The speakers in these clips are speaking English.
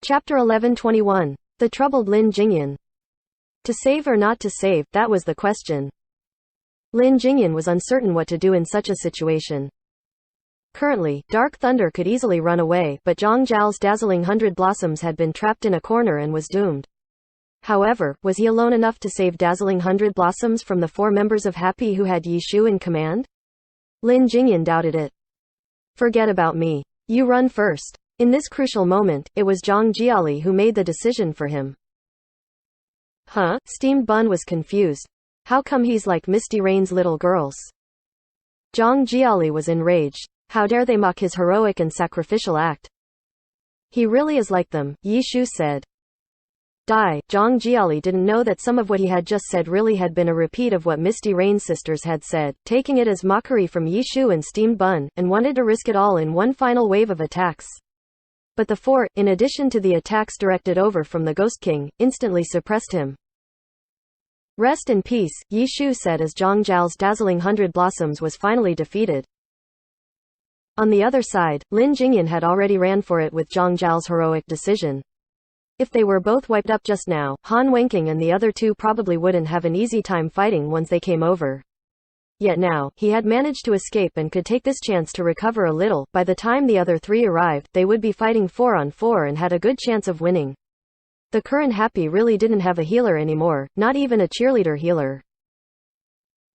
Chapter 11:21. The troubled Lin Jingyan. To save or not to save, that was the question. Lin Jingyan was uncertain what to do in such a situation. Currently, Dark Thunder could easily run away, but Zhang Zhao's dazzling 100 blossoms had been trapped in a corner and was doomed. However, was he alone enough to save dazzling 100 blossoms from the 4 members of Happy who had Yi Shu in command? Lin Jingyan doubted it. Forget about me. You run first. In this crucial moment, it was Zhang Jiali who made the decision for him. Huh? Steamed Bun was confused. How come he's like Misty Rain's little girls? Zhang Jiali was enraged. How dare they mock his heroic and sacrificial act? He really is like them, Yi Shu said. Zhang Jiali didn't know that some of what he had just said really had been a repeat of what Misty Rain's sisters had said, taking it as mockery from Yi Shu and Steamed Bun, and wanted to risk it all in one final wave of attacks. But the 4, in addition to the attacks directed over from the Ghost King, instantly suppressed him. Rest in peace, Yi Shu said as Zhang Zhao's dazzling 100 blossoms was finally defeated. On the other side, Lin Jingyan had already ran for it with Zhang Zhao's heroic decision. If they were both wiped up just now, Han Wenqing and the other 2 probably wouldn't have an easy time fighting once they came over. Yet now, he had managed to escape and could take this chance to recover a little. By the time the other 3 arrived, they would be fighting 4 on 4 and had a good chance of winning. The current Happy really didn't have a healer anymore, not even a cheerleader healer.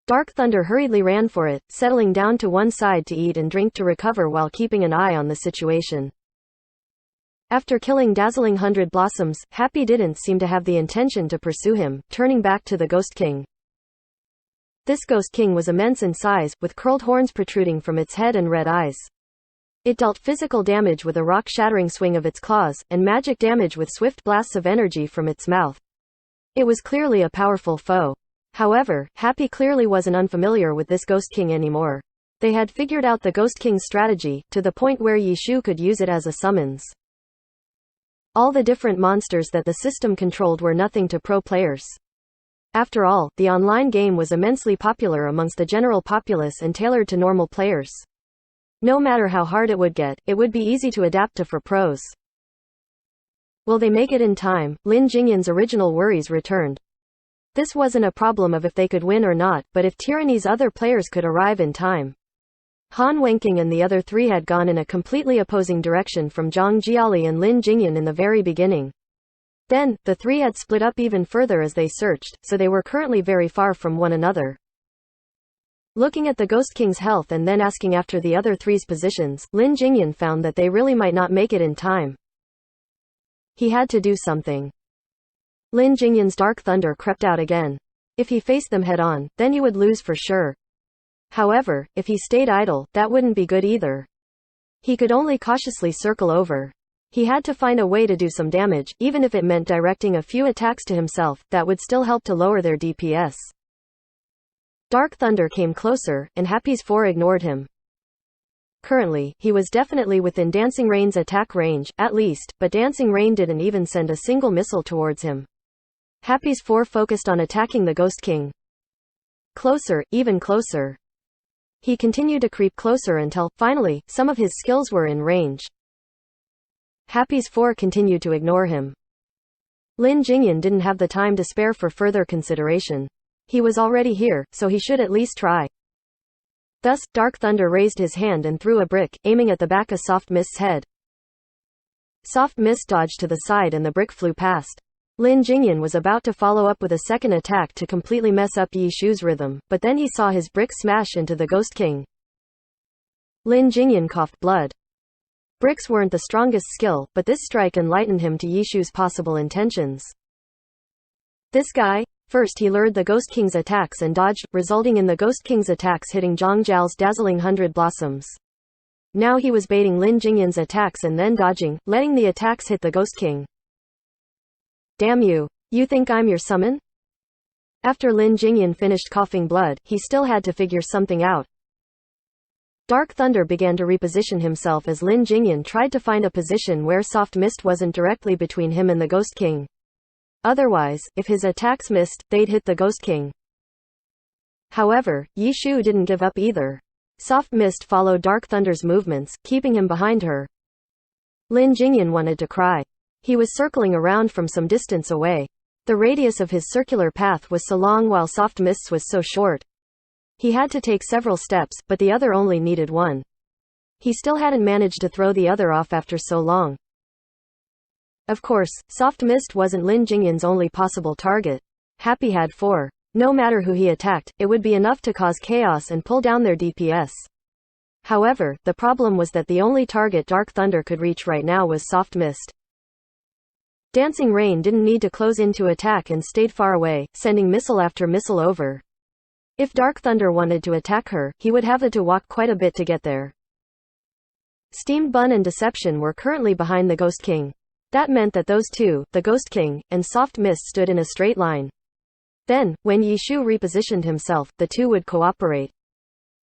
Dark Thunder hurriedly ran for it, settling down to one side to eat and drink to recover while keeping an eye on the situation. After killing dazzling 100 blossoms, Happy didn't seem to have the intention to pursue him, turning back to the Ghost King. This Ghost King was immense in size, with curled horns protruding from its head and red eyes. It dealt physical damage with a rock-shattering swing of its claws, and magic damage with swift blasts of energy from its mouth. It was clearly a powerful foe. However, Happy clearly wasn't unfamiliar with this Ghost King anymore. They had figured out the Ghost King's strategy, to the point where Yi Shu could use it as a summons. All the different monsters that the system controlled were nothing to pro players. After all, the online game was immensely popular amongst the general populace and tailored to normal players. No matter how hard it would get, it would be easy to adapt to for pros. Will they make it in time? Lin Jingyan's original worries returned. This wasn't a problem of if they could win or not, but if Tyranny's other players could arrive in time. Han Wenqing and the other 3 had gone in a completely opposing direction from Zhang Jiali and Lin Jingyan in the very beginning. Then, the 3 had split up even further as they searched, so they were currently very far from one another. Looking at the Ghost King's health and then asking after the other 3's positions, Lin Jingyan found that they really might not make it in time. He had to do something. Lin Jingyan's Dark Thunder crept out again. If he faced them head-on, then he would lose for sure. However, if he stayed idle, that wouldn't be good either. He could only cautiously circle over. He had to find a way to do some damage, even if it meant directing a few attacks to himself, that would still help to lower their DPS. Dark Thunder came closer, and Happy's 4 ignored him. Currently, he was definitely within Dancing Rain's attack range, at least, but Dancing Rain didn't even send a single missile towards him. Happy's 4 focused on attacking the Ghost King. Closer, even closer. He continued to creep closer until, finally, some of his skills were in range. Happy's 4 continued to ignore him. Lin Jingyan didn't have the time to spare for further consideration. He was already here, so he should at least try. Thus, Dark Thunder raised his hand and threw a brick, aiming at the back of Soft Mist's head. Soft Mist dodged to the side and the brick flew past. Lin Jingyan was about to follow up with a second attack to completely mess up Yi Shu's rhythm, but then he saw his brick smash into the Ghost King. Lin Jingyan coughed blood. Bricks weren't the strongest skill, but this strike enlightened him to Yi Shu's possible intentions. This guy? First he lured the Ghost King's attacks and dodged, resulting in the Ghost King's attacks hitting Zhang Zhao's dazzling 100 blossoms. Now he was baiting Lin Jingyan's attacks and then dodging, letting the attacks hit the Ghost King. Damn you. You think I'm your summon? After Lin Jingyan finished coughing blood, he still had to figure something out. Dark Thunder began to reposition himself as Lin Jingyan tried to find a position where Soft Mist wasn't directly between him and the Ghost King. Otherwise, if his attacks missed, they'd hit the Ghost King. However, Yi Shu didn't give up either. Soft Mist followed Dark Thunder's movements, keeping him behind her. Lin Jingyan wanted to cry. He was circling around from some distance away. The radius of his circular path was so long while Soft Mist's was so short. He had to take several steps, but the other only needed one. He still hadn't managed to throw the other off after so long. Of course, Soft Mist wasn't Lin Jingyan's only possible target. Happy had 4. No matter who he attacked, it would be enough to cause chaos and pull down their DPS. However, the problem was that the only target Dark Thunder could reach right now was Soft Mist. Dancing Rain didn't need to close in to attack and stayed far away, sending missile after missile over. If Dark Thunder wanted to attack her, he would have to walk quite a bit to get there. Steamed Bun and Deception were currently behind the Ghost King. That meant that those two, the Ghost King, and Soft Mist stood in a straight line. Then, when Yishu repositioned himself, the two would cooperate.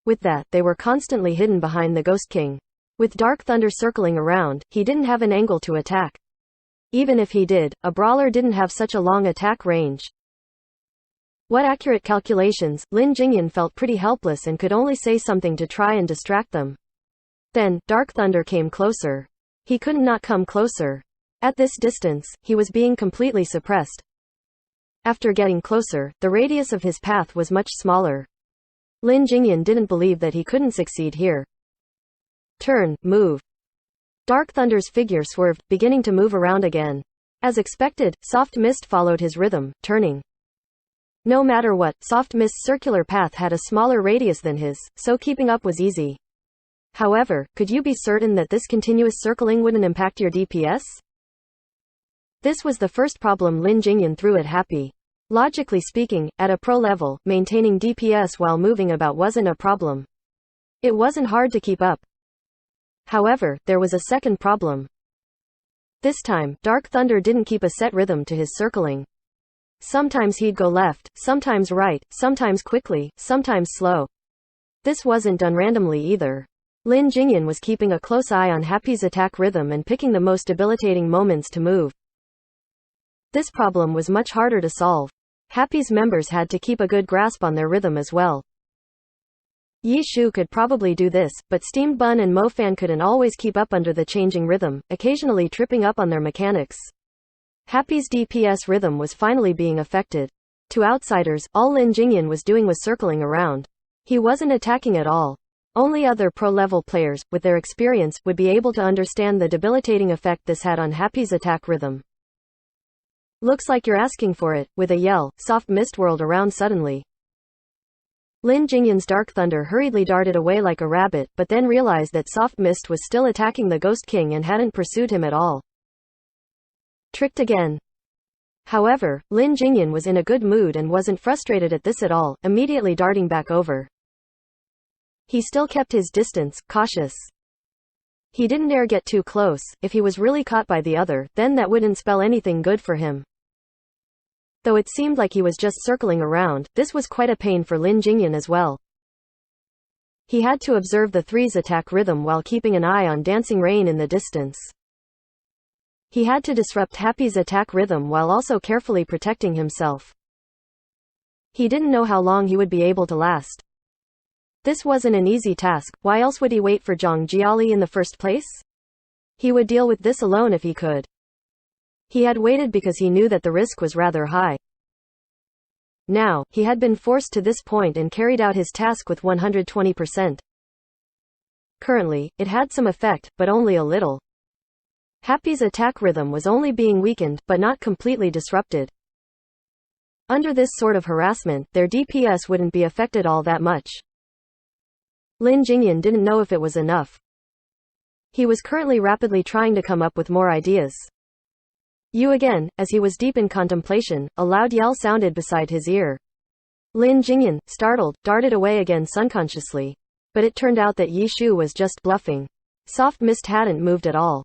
With that, they were constantly hidden behind the Ghost King. With Dark Thunder circling around, he didn't have an angle to attack. Even if he did, a brawler didn't have such a long attack range. What accurate calculations? Lin Jingyan felt pretty helpless and could only say something to try and distract them. Then, Dark Thunder came closer. He couldn't not come closer. At this distance, he was being completely suppressed. After getting closer, the radius of his path was much smaller. Lin Jingyan didn't believe that he couldn't succeed here. Turn, move. Dark Thunder's figure swerved, beginning to move around again. As expected, Soft Mist followed his rhythm, turning. No matter what, Soft Mist's circular path had a smaller radius than his, so keeping up was easy. However, could you be certain that this continuous circling wouldn't impact your DPS? This was the first problem Lin Jingyan threw at Happy. Logically speaking, at a pro level, maintaining DPS while moving about wasn't a problem. It wasn't hard to keep up. However, there was a second problem. This time, Dark Thunder didn't keep a set rhythm to his circling. Sometimes he'd go left, sometimes right, sometimes quickly, sometimes slow. This wasn't done randomly either. Lin Jingyan was keeping a close eye on Happy's attack rhythm and picking the most debilitating moments to move. This problem was much harder to solve. Happy's members had to keep a good grasp on their rhythm as well. Yishu could probably do this, but Steamed Bun and Mofan couldn't always keep up under the changing rhythm, occasionally tripping up on their mechanics. Happy's DPS rhythm was finally being affected. To outsiders, all Lin Jingyan was doing was circling around. He wasn't attacking at all. Only other pro-level players, with their experience, would be able to understand the debilitating effect this had on Happy's attack rhythm. Looks like you're asking for it. With a yell, Soft Mist whirled around suddenly. Lin Jingyan's Dark Thunder hurriedly darted away like a rabbit, but then realized that Soft Mist was still attacking the Ghost King and hadn't pursued him at all. Tricked again. However, Lin Jingyan was in a good mood and wasn't frustrated at this at all, immediately darting back over. He still kept his distance, cautious. He didn't dare get too close. If he was really caught by the other, then that wouldn't spell anything good for him. Though it seemed like he was just circling around, this was quite a pain for Lin Jingyan as well. He had to observe the three's attack rhythm while keeping an eye on Dancing Rain in the distance. He had to disrupt Happy's attack rhythm while also carefully protecting himself. He didn't know how long he would be able to last. This wasn't an easy task. Why else would he wait for Zhang Jiali in the first place? He would deal with this alone if he could. He had waited because he knew that the risk was rather high. Now, he had been forced to this point and carried out his task with 120%. Currently, it had some effect, but only a little. Happy's attack rhythm was only being weakened, but not completely disrupted. Under this sort of harassment, their DPS wouldn't be affected all that much. Lin Jingyan didn't know if it was enough. He was currently rapidly trying to come up with more ideas. You again, as he was deep in contemplation, a loud yell sounded beside his ear. Lin Jingyan, startled, darted away again subconsciously. But it turned out that Yishu was just bluffing. Soft Mist hadn't moved at all.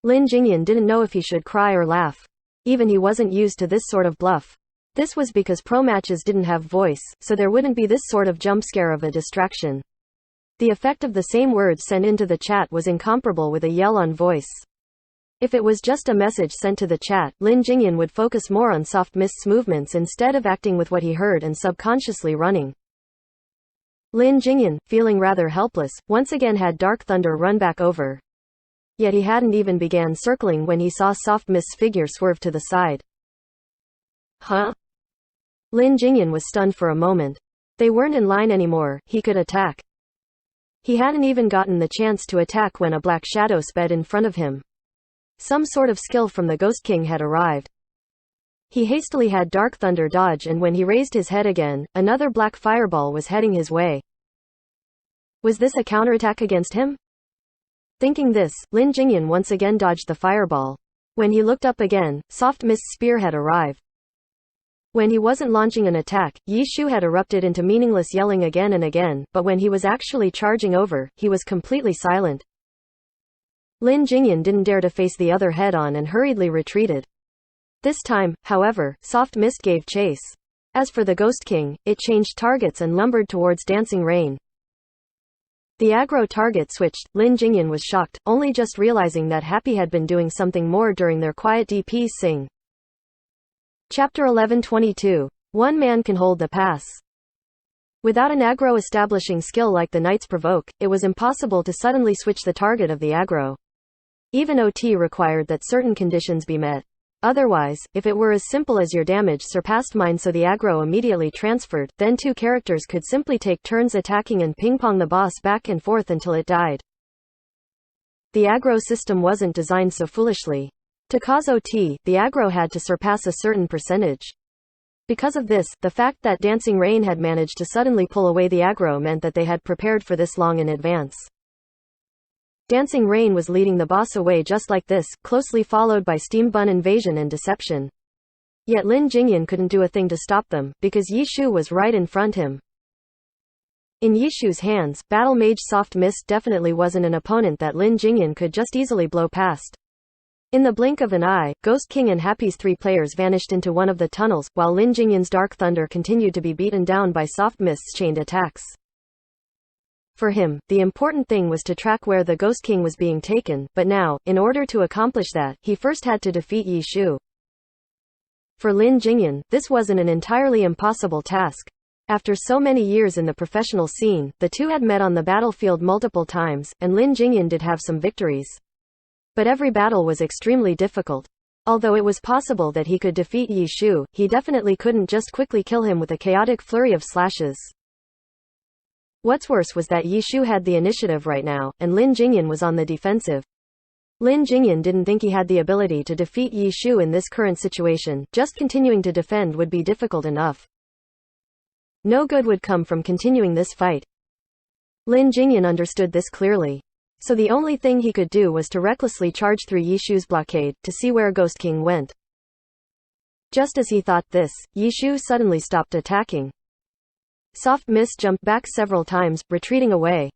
Lin Jingyan didn't know if he should cry or laugh. Even he wasn't used to this sort of bluff. This was because pro matches didn't have voice, so there wouldn't be this sort of jump scare of a distraction. The effect of the same words sent into the chat was incomparable with a yell on voice. If it was just a message sent to the chat, Lin Jingyan would focus more on Soft Mist's movements instead of acting with what he heard and subconsciously running. Lin Jingyan, feeling rather helpless, once again had Dark Thunder run back over. Yet he hadn't even began circling when he saw Soft Mist's figure swerve to the side. Huh? Lin Jingyan was stunned for a moment. They weren't in line anymore, he could attack. He hadn't even gotten the chance to attack when a black shadow sped in front of him. Some sort of skill from the Ghost King had arrived. He hastily had Dark Thunder dodge, and when he raised his head again, another black fireball was heading his way. Was this a counterattack against him? Thinking this, Lin Jingyan once again dodged the fireball. When he looked up again, Soft Mist's spear had arrived. When he wasn't launching an attack, Yi Shu had erupted into meaningless yelling again and again, but when he was actually charging over, he was completely silent. Lin Jingyan didn't dare to face the other head-on and hurriedly retreated. This time, however, Soft Mist gave chase. As for the Ghost King, it changed targets and lumbered towards Dancing Rain. The aggro target switched. Lin Jingyan was shocked, only just realizing that Happy had been doing something more during their quiet DP sing. Chapter 11:22. One man can hold the pass. Without an aggro establishing skill like the Knight's Provoke, it was impossible to suddenly switch the target of the aggro. Even OT required that certain conditions be met. Otherwise, if it were as simple as your damage surpassed mine so the aggro immediately transferred, then two characters could simply take turns attacking and ping-pong the boss back and forth until it died. The aggro system wasn't designed so foolishly. To cause OT, the aggro had to surpass a certain percentage. Because of this, the fact that Dancing Rain had managed to suddenly pull away the aggro meant that they had prepared for this long in advance. Dancing Rain was leading the boss away just like this, closely followed by Steam Bun Invasion and Deception. Yet Lin Jingyan couldn't do a thing to stop them, because Yi Shu was right in front him. In Yi Shu's hands, Battle Mage Soft Mist definitely wasn't an opponent that Lin Jingyan could just easily blow past. In the blink of an eye, Ghost King and Happy's three players vanished into one of the tunnels, while Lin Jingyan's Dark Thunder continued to be beaten down by Soft Mist's chained attacks. For him, the important thing was to track where the Ghost King was being taken, but now, in order to accomplish that, he first had to defeat Yi Shu. For Lin Jingyan, this wasn't an entirely impossible task. After so many years in the professional scene, the two had met on the battlefield multiple times, and Lin Jingyan did have some victories. But every battle was extremely difficult. Although it was possible that he could defeat Yi Shu, he definitely couldn't just quickly kill him with a chaotic flurry of slashes. What's worse was that Yi Shu had the initiative right now, and Lin Jingyan was on the defensive. Lin Jingyan didn't think he had the ability to defeat Yi Shu in this current situation. Just continuing to defend would be difficult enough. No good would come from continuing this fight. Lin Jingyan understood this clearly. So the only thing he could do was to recklessly charge through Yi Shu's blockade, to see where Ghost King went. Just as he thought this, Yi Shu suddenly stopped attacking. Soft Mist jumped back several times, retreating away.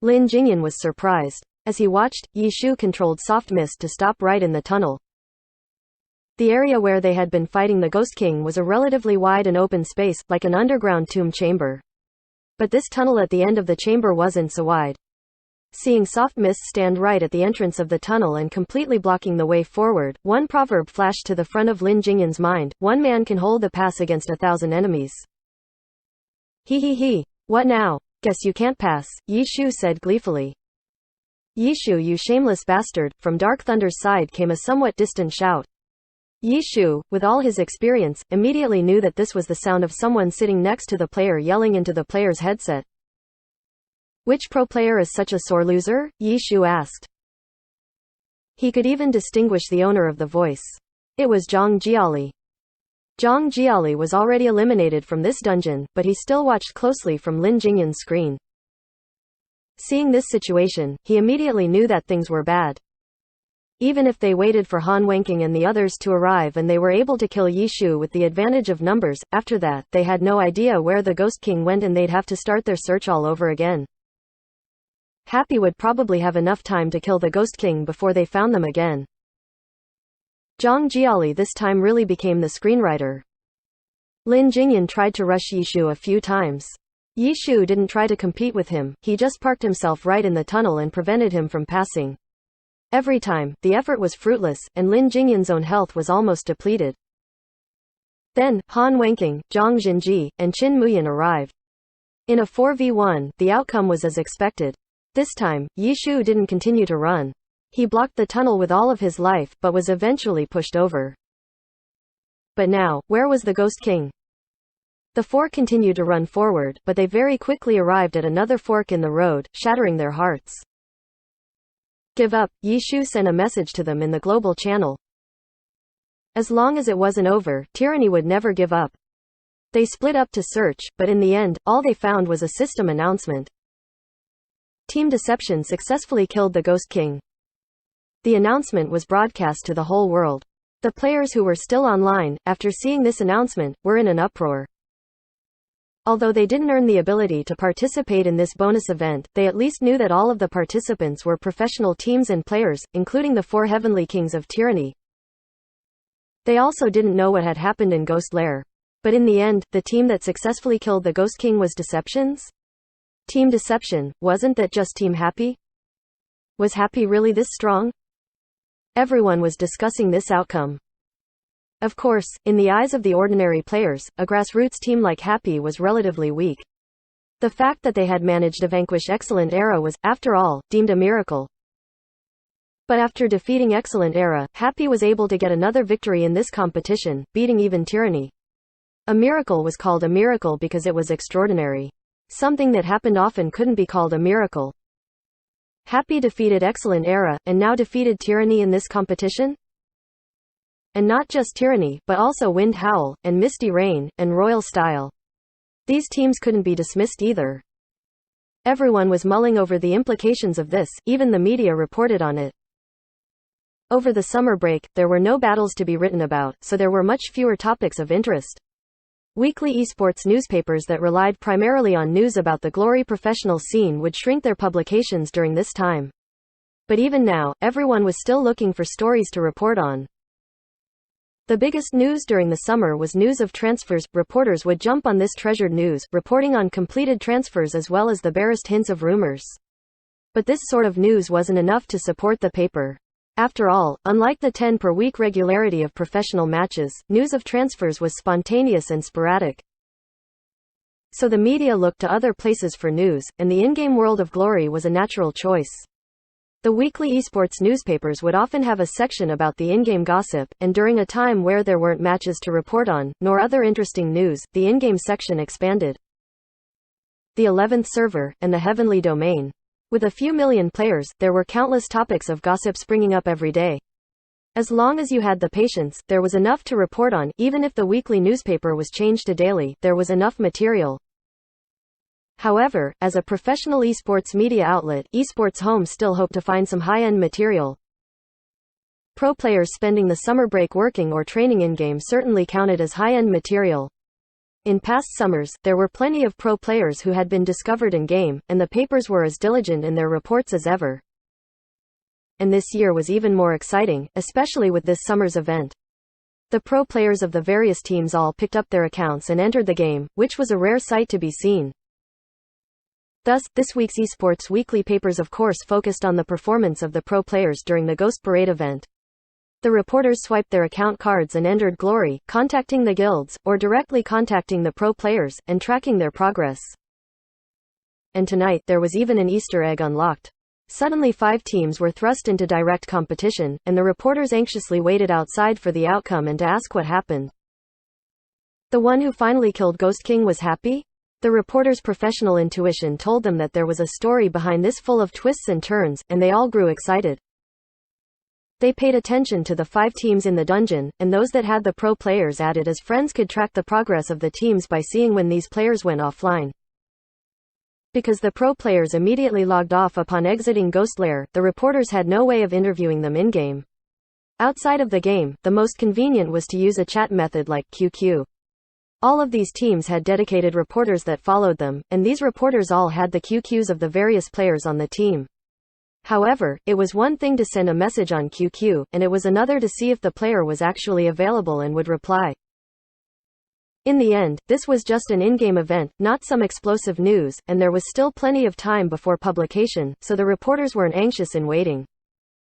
Lin Jingyan was surprised. As he watched, Yi Shu controlled Soft Mist to stop right in the tunnel. The area where they had been fighting the Ghost King was a relatively wide and open space, like an underground tomb chamber. But this tunnel at the end of the chamber wasn't so wide. Seeing Soft Mist stand right at the entrance of the tunnel and completely blocking the way forward, one proverb flashed to the front of Lin Jingyan's mind: one man can hold the pass against 1,000 enemies. He. What now? Guess you can't pass, Yi Shu said gleefully. Yi Shu, you shameless bastard, from Dark Thunder's side came a somewhat distant shout. Yi Shu, with all his experience, immediately knew that this was the sound of someone sitting next to the player yelling into the player's headset. Which pro player is such a sore loser? Yi Shu asked. He could even distinguish the owner of the voice. It was Zhang Jiali. Zhang Jiali was already eliminated from this dungeon, but he still watched closely from Lin Jingyan's screen. Seeing this situation, he immediately knew that things were bad. Even if they waited for Han Wenqing and the others to arrive and they were able to kill Yi Shu with the advantage of numbers, after that, they had no idea where the Ghost King went and they'd have to start their search all over again. Happy would probably have enough time to kill the Ghost King before they found them again. Zhang Jiali this time really became the screenwriter. Lin Jingyan tried to rush Yi Shu a few times. Yi Shu didn't try to compete with him, he just parked himself right in the tunnel and prevented him from passing. Every time, the effort was fruitless, and Lin Jingyan's own health was almost depleted. Then, Han Wenqing, Zhang Jinji, and Qin Muyan arrived. In a 4v1, the outcome was as expected. This time, Yi Shu didn't continue to run. He blocked the tunnel with all of his life, but was eventually pushed over. But now, where was the Ghost King? The four continued to run forward, but they very quickly arrived at another fork in the road, shattering their hearts. Give up, Yi Shu sent a message to them in the global channel. As long as it wasn't over, tyranny would never give up. They split up to search, but in the end, all they found was a system announcement. Team Deception successfully killed the Ghost King. The announcement was broadcast to the whole world. The players who were still online, after seeing this announcement, were in an uproar. Although they didn't earn the ability to participate in this bonus event, they at least knew that all of the participants were professional teams and players, including the four Heavenly Kings of Tyranny. They also didn't know what had happened in Ghost Lair. But in the end, the team that successfully killed the Ghost King was Deceptions? Team Deception, wasn't that just Team Happy? Was Happy really this strong? Everyone was discussing this outcome. Of course, in the eyes of the ordinary players, a grassroots team like Happy was relatively weak. The fact that they had managed to vanquish Excellent Era was, after all, deemed a miracle. But after defeating Excellent Era, Happy was able to get another victory in this competition, beating even Tyranny. A miracle was called a miracle because it was extraordinary. Something that happened often couldn't be called a miracle. Happy defeated Excellent Era, and now defeated Tyranny in this competition? And not just Tyranny, but also Wind Howl, and Misty Rain, and Royal Style. These teams couldn't be dismissed either. Everyone was mulling over the implications of this, even the media reported on it. Over the summer break, there were no battles to be written about, so there were much fewer topics of interest. Weekly esports newspapers that relied primarily on news about the Glory professional scene would shrink their publications during this time. But even now, everyone was still looking for stories to report on. The biggest news during the summer was news of transfers. Reporters would jump on this treasured news, reporting on completed transfers as well as the barest hints of rumors. But this sort of news wasn't enough to support the paper. After all, unlike the 10 per week regularity of professional matches, news of transfers was spontaneous and sporadic. So the media looked to other places for news, and the in-game world of Glory was a natural choice. The weekly esports newspapers would often have a section about the in-game gossip, and during a time where there weren't matches to report on, nor other interesting news, the in-game section expanded. The 11th server, and the Heavenly Domain. With a few million players, there were countless topics of gossip springing up every day. As long as you had the patience, there was enough to report on. Even if the weekly newspaper was changed to daily, there was enough material. However, as a professional esports media outlet, Esports Home still hoped to find some high-end material. Pro players spending the summer break working or training in-game certainly counted as high-end material. In past summers, there were plenty of pro players who had been discovered in-game, and the papers were as diligent in their reports as ever. And this year was even more exciting, especially with this summer's event. The pro players of the various teams all picked up their accounts and entered the game, which was a rare sight to be seen. Thus, this week's esports weekly papers of course focused on the performance of the pro players during the Ghost Parade event. The reporters swiped their account cards and entered Glory, contacting the guilds, or directly contacting the pro players, and tracking their progress. And tonight, there was even an Easter egg unlocked. Suddenly 5 teams were thrust into direct competition, and the reporters anxiously waited outside for the outcome and to ask what happened. The one who finally killed Ghost King was Happy? The reporters' professional intuition told them that there was a story behind this full of twists and turns, and they all grew excited. They paid attention to the 5 teams in the dungeon, and those that had the pro players added as friends could track the progress of the teams by seeing when these players went offline. Because the pro players immediately logged off upon exiting Ghost Lair, the reporters had no way of interviewing them in-game. Outside of the game, the most convenient was to use a chat method like QQ. All of these teams had dedicated reporters that followed them, and these reporters all had the QQs of the various players on the team. However, it was one thing to send a message on QQ, and it was another to see if the player was actually available and would reply. In the end, this was just an in-game event, not some explosive news, and there was still plenty of time before publication, so the reporters weren't anxious in waiting.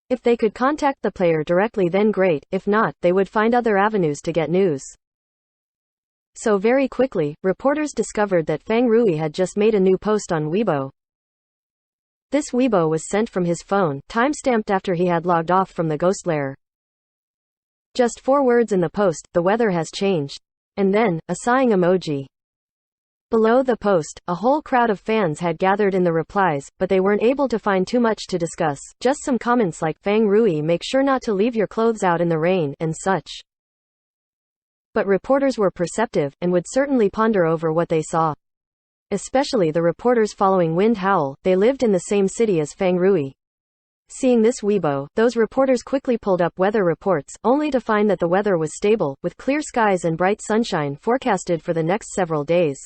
If they could contact the player directly then great, if not, they would find other avenues to get news. So very quickly, reporters discovered that Fang Rui had just made a new post on Weibo. This Weibo was sent from his phone, time-stamped after he had logged off from the ghost lair. Just 4 words in the post: the weather has changed. And then, a sighing emoji. Below the post, a whole crowd of fans had gathered in the replies, but they weren't able to find too much to discuss, just some comments like, "Fang Rui, make sure not to leave your clothes out in the rain," and such. But reporters were perceptive, and would certainly ponder over what they saw. Especially the reporters following Wind Howl, they lived in the same city as Fang Rui. Seeing this Weibo, those reporters quickly pulled up weather reports, only to find that the weather was stable, with clear skies and bright sunshine forecasted for the next several days.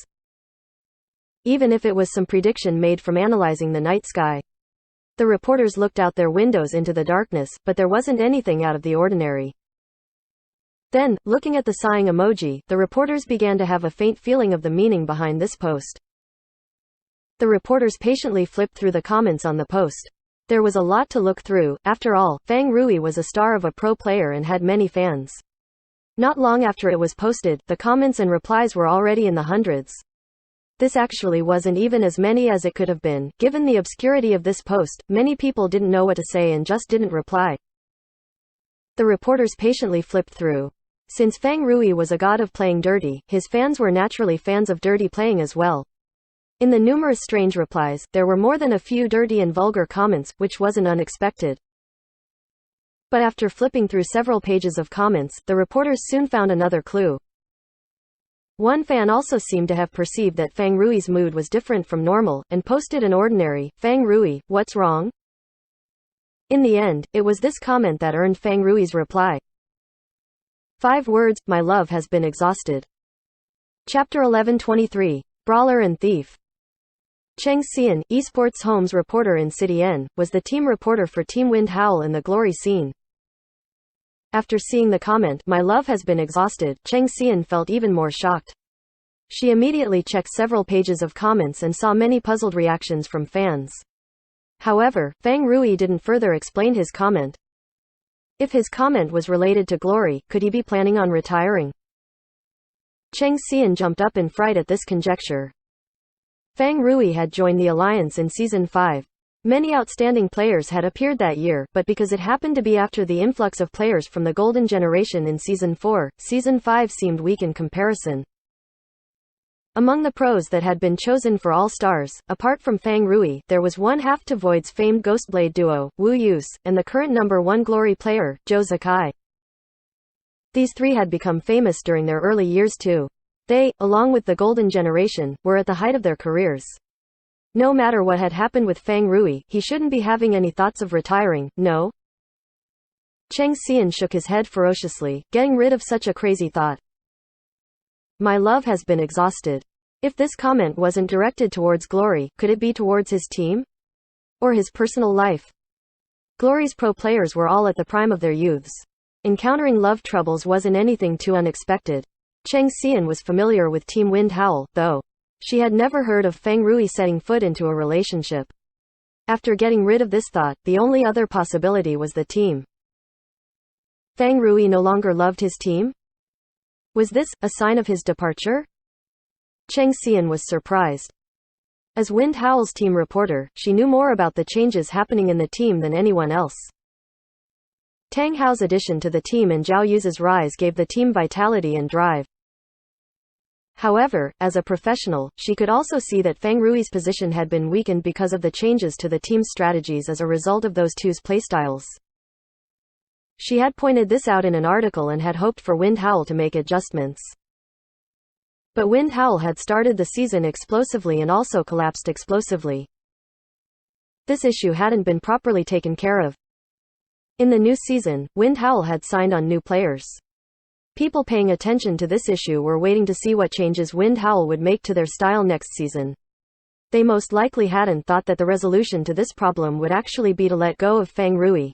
Even if it was some prediction made from analyzing the night sky. The reporters looked out their windows into the darkness, but there wasn't anything out of the ordinary. Then, looking at the sighing emoji, the reporters began to have a faint feeling of the meaning behind this post. The reporters patiently flipped through the comments on the post. There was a lot to look through. After all, Fang Rui was a star of a pro player and had many fans. Not long after it was posted, the comments and replies were already in the hundreds. This actually wasn't even as many as it could have been. Given the obscurity of this post, many people didn't know what to say and just didn't reply. The reporters patiently flipped through. Since Fang Rui was a god of playing dirty, his fans were naturally fans of dirty playing as well. In the numerous strange replies, there were more than a few dirty and vulgar comments, which wasn't unexpected. But after flipping through several pages of comments, the reporters soon found another clue. One fan also seemed to have perceived that Fang Rui's mood was different from normal, and posted an ordinary, "Fang Rui, what's wrong?" In the end, it was this comment that earned Fang Rui's reply. 5 words: my love has been exhausted. Chapter 11:23. Brawler and Thief. Cheng Xian, esports homes reporter in City N, was the team reporter for Team Wind Howl in the Glory scene. After seeing the comment, "My love has been exhausted," Cheng Xian felt even more shocked. She immediately checked several pages of comments and saw many puzzled reactions from fans. However, Fang Rui didn't further explain his comment. If his comment was related to Glory, could he be planning on retiring? Cheng Xian jumped up in fright at this conjecture. Fang Rui had joined the alliance in Season 5. Many outstanding players had appeared that year, but because it happened to be after the influx of players from the Golden Generation in Season 4, Season 5 seemed weak in comparison. Among the pros that had been chosen for All-Stars, apart from Fang Rui, there was one half to Void's famed Ghostblade duo, Wu Yus, and the current #1 Glory player, Zhou Zikai. These 3 had become famous during their early years too. They, along with the Golden Generation, were at the height of their careers. No matter what had happened with Fang Rui, he shouldn't be having any thoughts of retiring, no? Cheng Xian shook his head ferociously, getting rid of such a crazy thought. My love has been exhausted. If this comment wasn't directed towards Glory, could it be towards his team? Or his personal life? Glory's pro players were all at the prime of their youths. Encountering love troubles wasn't anything too unexpected. Cheng Xian was familiar with Team Wind Howl, though. She had never heard of Fang Rui setting foot into a relationship. After getting rid of this thought, the only other possibility was the team. Fang Rui no longer loved his team? Was this a sign of his departure? Cheng Xian was surprised. As Wind Howl's team reporter, she knew more about the changes happening in the team than anyone else. Tang Hao's addition to the team and Zhao Yu's rise gave the team vitality and drive. However, as a professional, she could also see that Fang Rui's position had been weakened because of the changes to the team's strategies as a result of those two's playstyles. She had pointed this out in an article and had hoped for Wind Howl to make adjustments. But Wind Howl had started the season explosively and also collapsed explosively. This issue hadn't been properly taken care of. In the new season, Wind Howl had signed on new players. People paying attention to this issue were waiting to see what changes Wind Howl would make to their style next season. They most likely hadn't thought that the resolution to this problem would actually be to let go of Fang Rui.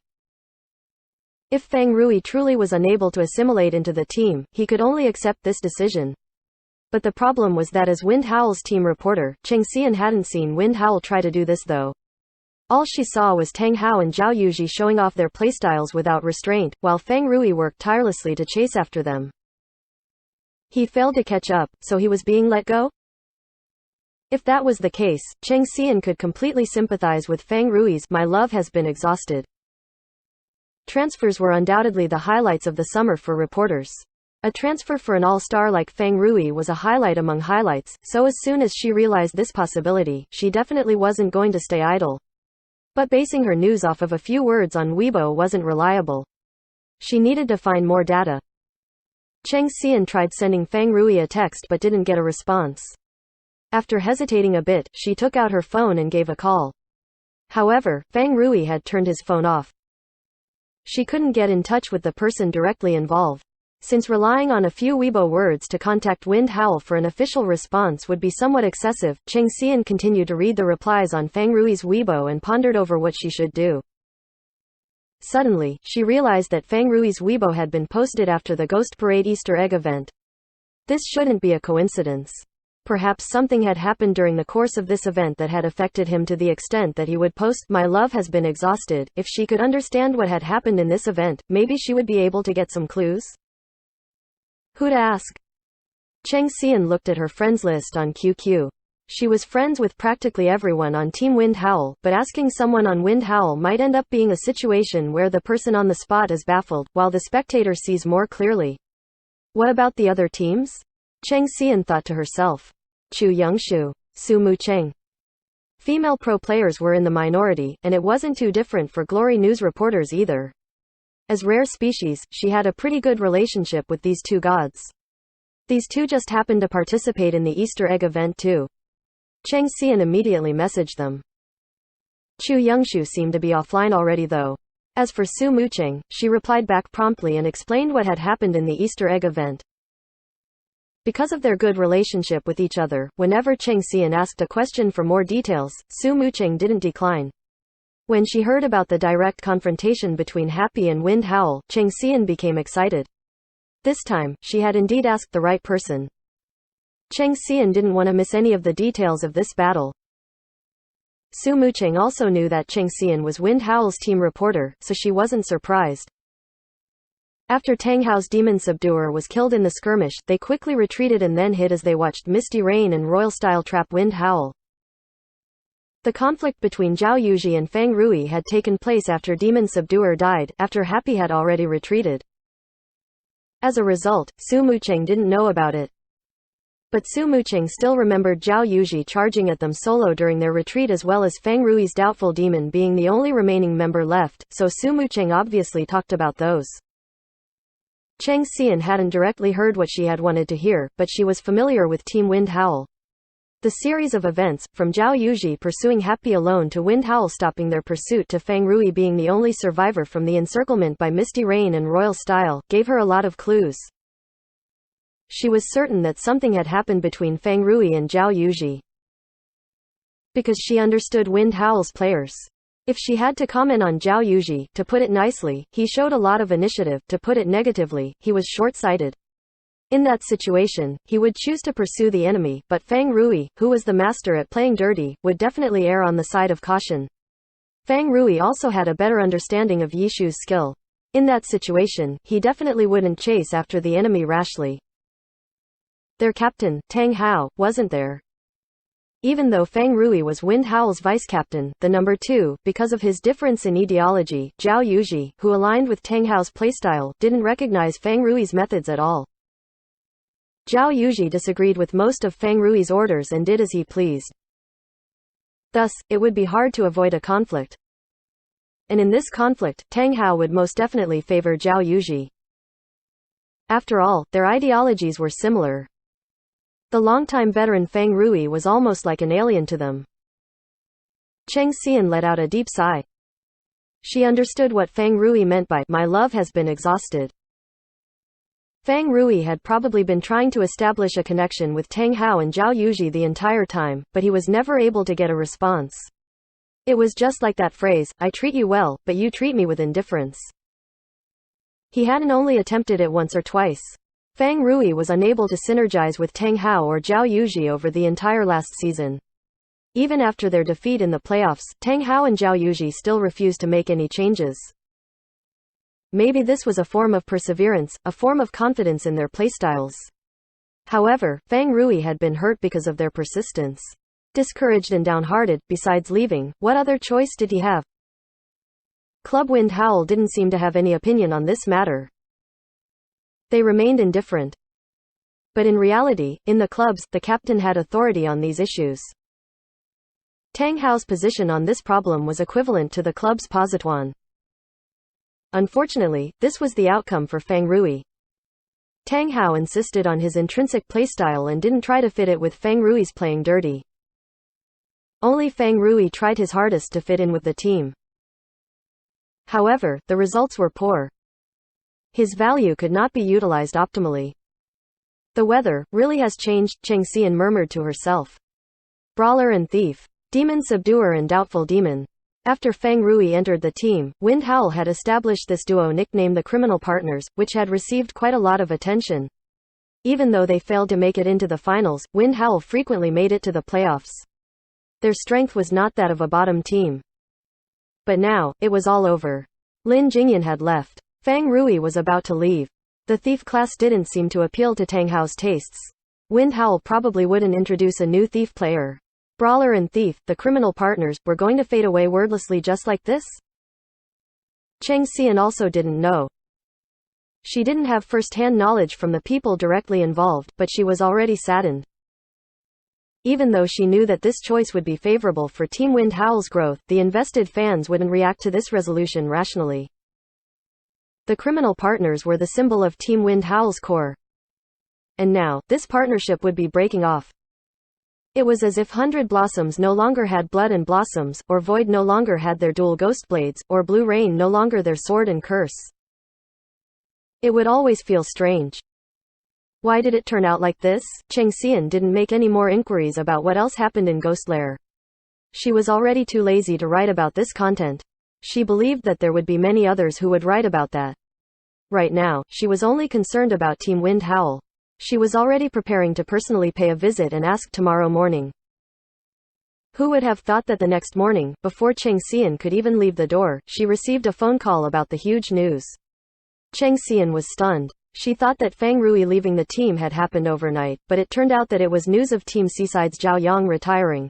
If Fang Rui truly was unable to assimilate into the team, he could only accept this decision. But the problem was that as Wind Howl's team reporter, Cheng Xian hadn't seen Wind Howl try to do this though. All she saw was Tang Hao and Zhao Yuji showing off their playstyles without restraint, while Fang Rui worked tirelessly to chase after them. He failed to catch up, so he was being let go? If that was the case, Cheng Xian could completely sympathize with Feng Rui's "My love has been exhausted." Transfers were undoubtedly the highlights of the summer for reporters. A transfer for an all-star like Feng Rui was a highlight among highlights, so as soon as she realized this possibility, she definitely wasn't going to stay idle. But basing her news off of a few words on Weibo wasn't reliable. She needed to find more data. Cheng Xian tried sending Feng Rui a text but didn't get a response. After hesitating a bit, she took out her phone and gave a call. However, Feng Rui had turned his phone off. She couldn't get in touch with the person directly involved. Since relying on a few Weibo words to contact Wind Howl for an official response would be somewhat excessive, Cheng Xian continued to read the replies on Feng Rui's Weibo and pondered over what she should do. Suddenly, she realized that Feng Rui's Weibo had been posted after the Ghost Parade Easter egg event. This shouldn't be a coincidence. Perhaps something had happened during the course of this event that had affected him to the extent that he would post "My love has been exhausted." If she could understand what had happened in this event, maybe she would be able to get some clues? Who to ask? Cheng Xian looked at her friends list on QQ. She was friends with practically everyone on Team Wind Howl, but asking someone on Wind Howl might end up being a situation where the person on the spot is baffled, while the spectator sees more clearly. What about the other teams? Cheng Xian thought to herself. Chu Yongshu, Su Mucheng. Female pro players were in the minority, and it wasn't too different for Glory News reporters either. As rare species, she had a pretty good relationship with these two gods. These two just happened to participate in the Easter egg event too. Cheng Xian immediately messaged them. Chu Yongshu seemed to be offline already though. As for Su Mucheng, she replied back promptly and explained what had happened in the Easter egg event. Because of their good relationship with each other, whenever Cheng Xian asked a question for more details, Su Mucheng didn't decline. When she heard about the direct confrontation between Happy and Wind Howl, Cheng Xian became excited. This time, she had indeed asked the right person. Cheng Xian didn't want to miss any of the details of this battle. Su Mucheng also knew that Cheng Xian was Wind Howl's team reporter, so she wasn't surprised. After Tang Hao's demon subduer was killed in the skirmish, they quickly retreated and then hid as they watched Misty Rain and Royal Style trap Wind Howl. The conflict between Zhao Yuji and Feng Rui had taken place after Demon Subduer died, after Happy had already retreated. As a result, Su Mucheng didn't know about it. But Su Mucheng still remembered Zhao Yuji charging at them solo during their retreat as well as Feng Rui's doubtful demon being the only remaining member left, so Su Mucheng obviously talked about those. Cheng Xian hadn't directly heard what she had wanted to hear, but she was familiar with Team Wind Howl. The series of events, from Zhao Yuji pursuing Happy alone to Wind Howl stopping their pursuit to Feng Rui being the only survivor from the encirclement by Misty Rain and Royal Style, gave her a lot of clues. She was certain that something had happened between Feng Rui and Zhao Yuji. Because she understood Wind Howl's players. If she had to comment on Zhao Yuji, to put it nicely, he showed a lot of initiative, to put it negatively, he was short-sighted. In that situation, he would choose to pursue the enemy, but Feng Rui, who was the master at playing dirty, would definitely err on the side of caution. Feng Rui also had a better understanding of Yishu's skill. In that situation, he definitely wouldn't chase after the enemy rashly. Their captain, Tang Hao, wasn't there. Even though Feng Rui was Wind Howl's vice-captain, the number 2, because of his difference in ideology, Zhao Yuji, who aligned with Tang Hao's playstyle, didn't recognize Feng Rui's methods at all. Zhao Yuji disagreed with most of Feng Rui's orders and did as he pleased. Thus, it would be hard to avoid a conflict. And in this conflict, Tang Hao would most definitely favor Zhao Yuji. After all, their ideologies were similar. The longtime veteran Feng Rui was almost like an alien to them. Cheng Xian let out a deep sigh. She understood what Feng Rui meant by "my love has been exhausted." Feng Rui had probably been trying to establish a connection with Tang Hao and Zhao Yuji the entire time, but he was never able to get a response. It was just like that phrase, "I treat you well, but you treat me with indifference." He hadn't only attempted it once or twice. Feng Rui was unable to synergize with Tang Hao or Zhao Yuji over the entire last season. Even after their defeat in the playoffs, Tang Hao and Zhao Yuji still refused to make any changes. Maybe this was a form of perseverance, a form of confidence in their playstyles. However, Feng Rui had been hurt because of their persistence. Discouraged and downhearted, besides leaving, what other choice did he have? Club Wind Howl didn't seem to have any opinion on this matter. They remained indifferent. But in reality, in the clubs, the captain had authority on these issues. Tang Hao's position on this problem was equivalent to the club's posituan. Unfortunately, this was the outcome for Feng Rui. Tang Hao insisted on his intrinsic playstyle and didn't try to fit it with Feng Rui's playing dirty. Only Feng Rui tried his hardest to fit in with the team. However, the results were poor. His value could not be utilized optimally. The weather really has changed, Cheng Xian murmured to herself. Brawler and thief. Demon subduer and doubtful demon. After Feng Rui entered the team, Wind Howl had established this duo nicknamed the Criminal Partners, which had received quite a lot of attention. Even though they failed to make it into the finals, Wind Howl frequently made it to the playoffs. Their strength was not that of a bottom team. But now, it was all over. Lin Jingyan had left. Feng Rui was about to leave. The thief class didn't seem to appeal to Tang Hao's tastes. Wind Howl probably wouldn't introduce a new thief player. Brawler and thief, the Criminal Partners, were going to fade away wordlessly just like this? Cheng Xian also didn't know. She didn't have first-hand knowledge from the people directly involved, but she was already saddened. Even though she knew that this choice would be favorable for Team Wind Howl's growth, the invested fans wouldn't react to this resolution rationally. The Criminal Partners were the symbol of Team Wind Howl's core. And now, this partnership would be breaking off. It was as if 100 Blossoms no longer had blood and blossoms, or Void no longer had their dual ghost blades, or Blue Rain no longer their sword and curse. It would always feel strange. Why did it turn out like this? Cheng Xian didn't make any more inquiries about what else happened in Ghostlair. She was already too lazy to write about this content. She believed that there would be many others who would write about that. Right now, she was only concerned about Team Wind Howl. She was already preparing to personally pay a visit and ask tomorrow morning. Who would have thought that the next morning, before Cheng Xian could even leave the door, she received a phone call about the huge news. Cheng Xian was stunned. She thought that Feng Rui leaving the team had happened overnight, but it turned out that it was news of Team Seaside's Zhao Yang retiring.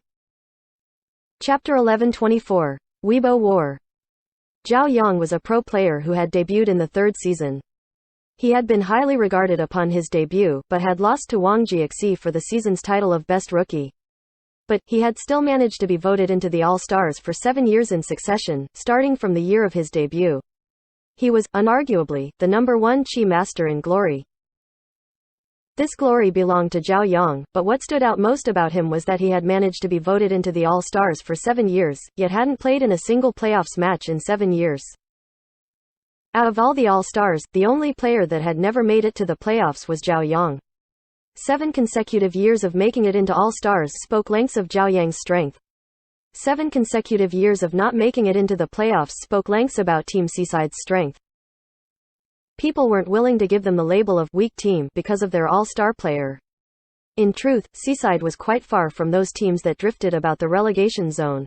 Chapter 1124. Weibo War. Zhao Yang was a pro player who had debuted in the third season. He had been highly regarded upon his debut, but had lost to Wang Jiexi for the season's title of Best Rookie. But, he had still managed to be voted into the All-Stars for 7 years in succession, starting from the year of his debut. He was, unarguably, the #1 Chi Master in glory. This glory belonged to Zhao Yang, but what stood out most about him was that he had managed to be voted into the All-Stars for 7 years, yet hadn't played in a single playoffs match in 7 years. Out of all the All-Stars, the only player that had never made it to the playoffs was Zhao Yang. 7 consecutive years of making it into All-Stars spoke lengths of Zhao Yang's strength. 7 consecutive years of not making it into the playoffs spoke lengths about Team Seaside's strength. People weren't willing to give them the label of weak team because of their all-star player. In truth, Seaside was quite far from those teams that drifted about the relegation zone.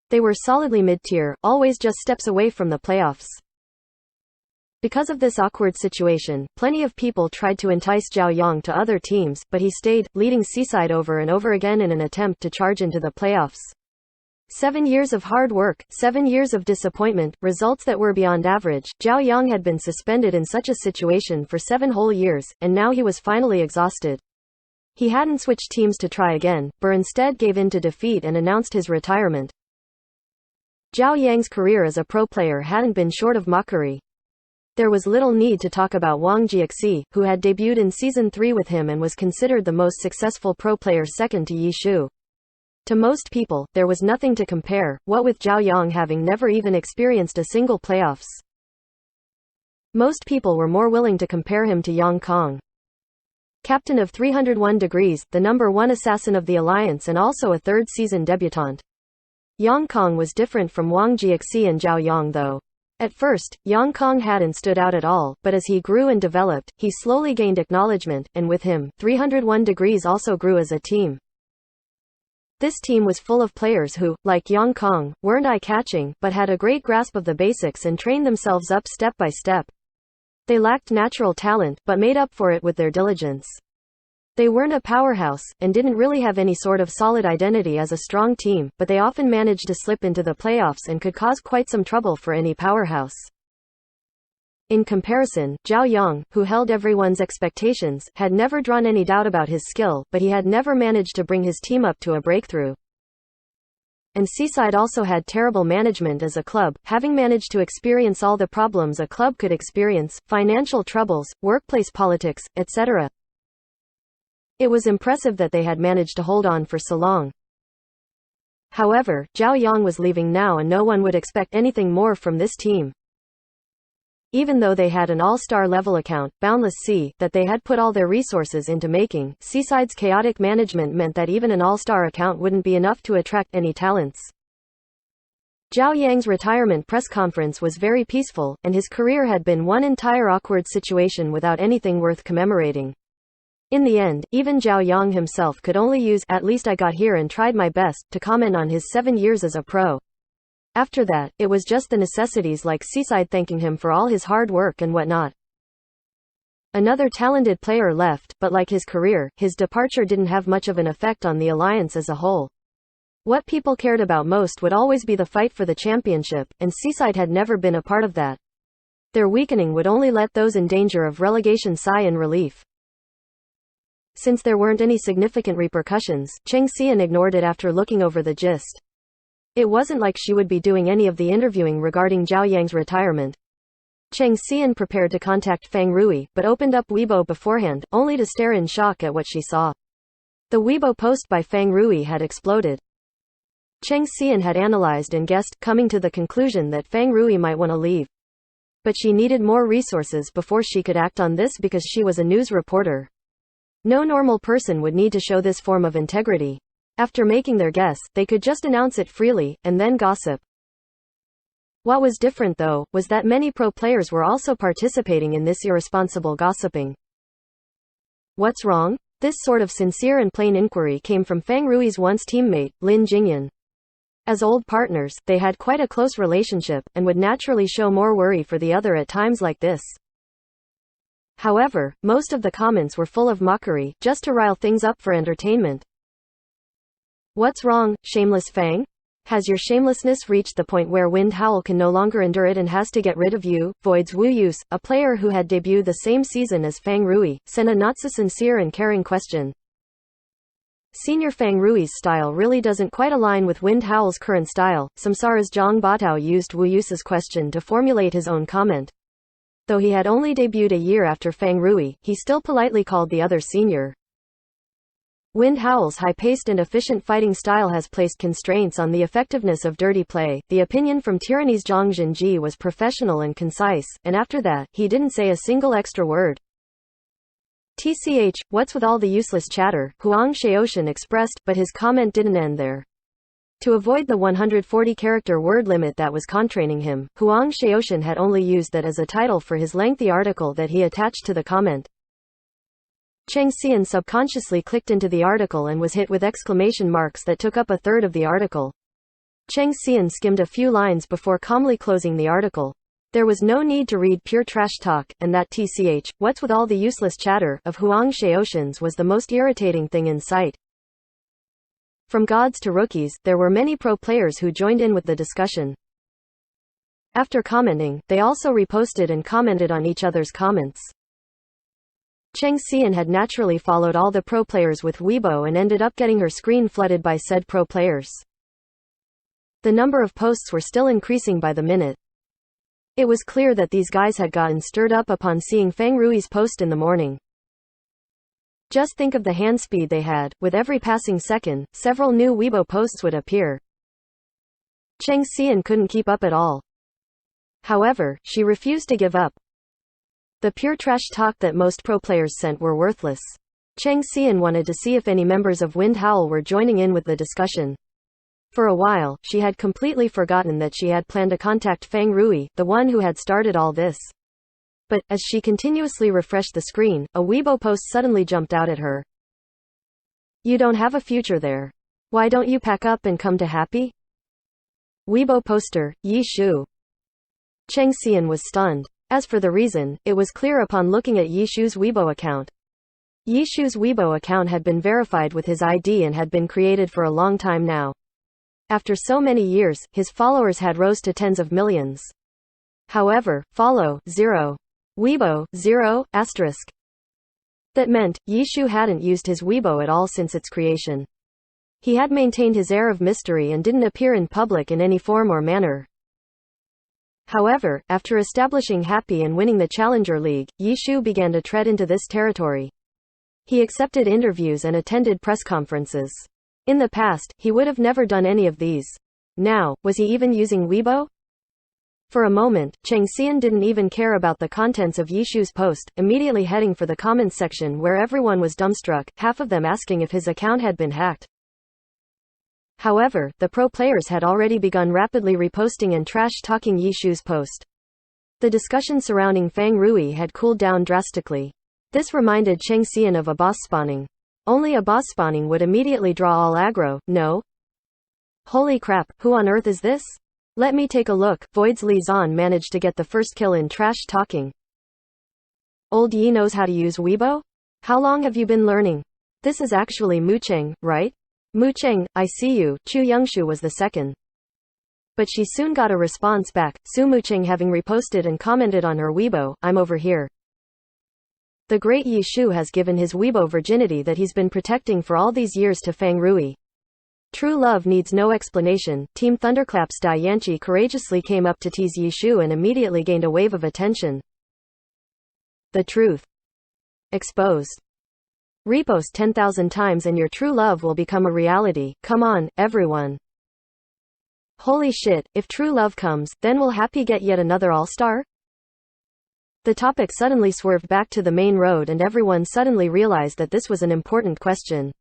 They were solidly mid-tier, always just steps away from the playoffs. Because of this awkward situation, plenty of people tried to entice Zhao Yang to other teams, but he stayed, leading Seaside over and over again in an attempt to charge into the playoffs. 7 years of hard work, 7 years of disappointment, results that were beyond average. Zhao Yang had been suspended in such a situation for 7 whole years, and now he was finally exhausted. He hadn't switched teams to try again, but instead gave in to defeat and announced his retirement. Zhao Yang's career as a pro player hadn't been short of mockery. There was little need to talk about Wang Jiexi, who had debuted in Season 3 with him and was considered the most successful pro player second to Yi Shu. To most people, there was nothing to compare, what with Zhao Yang having never even experienced a single playoffs. Most people were more willing to compare him to Yang Kong. Captain of 301 Degrees, the #1 assassin of the Alliance and also a third-season debutante. Yang Kong was different from Wang Jiexi and Zhao Yang though. At first, Yang Kong hadn't stood out at all, but as he grew and developed, he slowly gained acknowledgement, and with him, 301 Degrees also grew as a team. This team was full of players who, like Yang Kong, weren't eye-catching, but had a great grasp of the basics and trained themselves up step by step. They lacked natural talent, but made up for it with their diligence. They weren't a powerhouse, and didn't really have any sort of solid identity as a strong team, but they often managed to slip into the playoffs and could cause quite some trouble for any powerhouse. In comparison, Zhao Yang, who held everyone's expectations, had never drawn any doubt about his skill, but he had never managed to bring his team up to a breakthrough. And Seaside also had terrible management as a club, having managed to experience all the problems a club could experience: financial troubles, workplace politics, etc. It was impressive that they had managed to hold on for so long. However, Zhao Yang was leaving now and no one would expect anything more from this team. Even though they had an all-star level account, Boundless Sea, that they had put all their resources into making, Seaside's chaotic management meant that even an all-star account wouldn't be enough to attract any talents. Zhao Yang's retirement press conference was very peaceful, and his career had been one entire awkward situation without anything worth commemorating. In the end, even Zhao Yang himself could only use "at least I got here and tried my best" to comment on his 7 years as a pro. After that, it was just the necessities like Seaside thanking him for all his hard work and whatnot. Another talented player left, but like his career, his departure didn't have much of an effect on the alliance as a whole. What people cared about most would always be the fight for the championship, and Seaside had never been a part of that. Their weakening would only let those in danger of relegation sigh in relief. Since there weren't any significant repercussions, Cheng Xian ignored it after looking over the gist. It wasn't like she would be doing any of the interviewing regarding Zhao Yang's retirement. Cheng Xian prepared to contact Fang Rui, but opened up Weibo beforehand, only to stare in shock at what she saw. The Weibo post by Fang Rui had exploded. Cheng Xian had analyzed and guessed, coming to the conclusion that Fang Rui might want to leave. But she needed more resources before she could act on this because she was a news reporter. No normal person would need to show this form of integrity. After making their guess, they could just announce it freely, and then gossip. What was different though, was that many pro players were also participating in this irresponsible gossiping. What's wrong? This sort of sincere and plain inquiry came from Fang Rui's once teammate, Lin Jingyan. As old partners, they had quite a close relationship, and would naturally show more worry for the other at times like this. However, most of the comments were full of mockery, just to rile things up for entertainment. What's wrong, shameless Fang? Has your shamelessness reached the point where Wind Howl can no longer endure it and has to get rid of you? Voids Wu Yus, a player who had debuted the same season as Fang Rui, sent a not so sincere and caring question. Senior Fang Rui's style really doesn't quite align with Wind Howl's current style. Samsara's Zhang Batao used Wu Yus's question to formulate his own comment. Though he had only debuted a year after Fang Rui, he still politely called the other senior. Wind Howl's high-paced and efficient fighting style has placed constraints on the effectiveness of dirty play. The opinion from Tyranny's Zhang Jinji was professional and concise, and after that, he didn't say a single extra word. TCH, what's with all the useless chatter? Huang Shaoshan expressed, but his comment didn't end there. To avoid the 140-character word limit that was constraining him, Huang Shaoshan had only used that as a title for his lengthy article that he attached to the comment. Cheng Xian subconsciously clicked into the article and was hit with exclamation marks that took up a third of the article. Cheng Xian skimmed a few lines before calmly closing the article. There was no need to read pure trash talk, and that TCH, what's with all the useless chatter, of Huang Shaoshan's was the most irritating thing in sight. From gods to rookies, there were many pro players who joined in with the discussion. After commenting, they also reposted and commented on each other's comments. Cheng Xian had naturally followed all the pro players with Weibo and ended up getting her screen flooded by said pro players. The number of posts were still increasing by the minute. It was clear that these guys had gotten stirred up upon seeing Fang Rui's post in the morning. Just think of the hand speed they had. With every passing second, several new Weibo posts would appear. Cheng Xian couldn't keep up at all. However, she refused to give up. The pure trash talk that most pro players sent were worthless. Cheng Xian wanted to see if any members of Wind Howl were joining in with the discussion. For a while, she had completely forgotten that she had planned to contact Fang Rui, the one who had started all this. But, as she continuously refreshed the screen, a Weibo post suddenly jumped out at her. You don't have a future there. Why don't you pack up and come to Happy? Weibo poster, Yi Shu. Cheng Xian was stunned. As for the reason, it was clear upon looking at Yi Shu's Weibo account. Yishu's Weibo account had been verified with his ID and had been created for a long time now. After so many years, his followers had rose to tens of millions. However, follow, 0. Weibo, 0, asterisk. That meant, Yishu hadn't used his Weibo at all since its creation. He had maintained his air of mystery and didn't appear in public in any form or manner. However, after establishing Happy and winning the Challenger League, Yishu began to tread into this territory. He accepted interviews and attended press conferences. In the past, he would have never done any of these. Now, was he even using Weibo? For a moment, Cheng Xian didn't even care about the contents of Yishu's post, immediately heading for the comments section where everyone was dumbstruck, half of them asking if his account had been hacked. However, the pro players had already begun rapidly reposting and trash-talking Yishu's post. The discussion surrounding Fang Rui had cooled down drastically. This reminded Cheng Xian of a boss spawning. Only a boss spawning would immediately draw all aggro, no? Holy crap, who on earth is this? Let me take a look. Void's Li Zan managed to get the first kill in trash talking. Old Yi knows how to use Weibo? How long have you been learning? This is actually Mu Cheng, right? Mu Cheng, I see you. Chu Yongshu was the second. But she soon got a response back, Su Mu Cheng having reposted and commented on her Weibo, I'm over here. The great Yishu has given his Weibo virginity that he's been protecting for all these years to Fang Rui. True love needs no explanation. Team Thunderclaps Dai Yanqi courageously came up to tease Yishu and immediately gained a wave of attention. The truth exposed. Repost 10,000 times and your true love will become a reality. Come on, everyone. Holy shit, if true love comes, then will Happy get yet another all-star? The topic suddenly swerved back to the main road and everyone suddenly realized that this was an important question.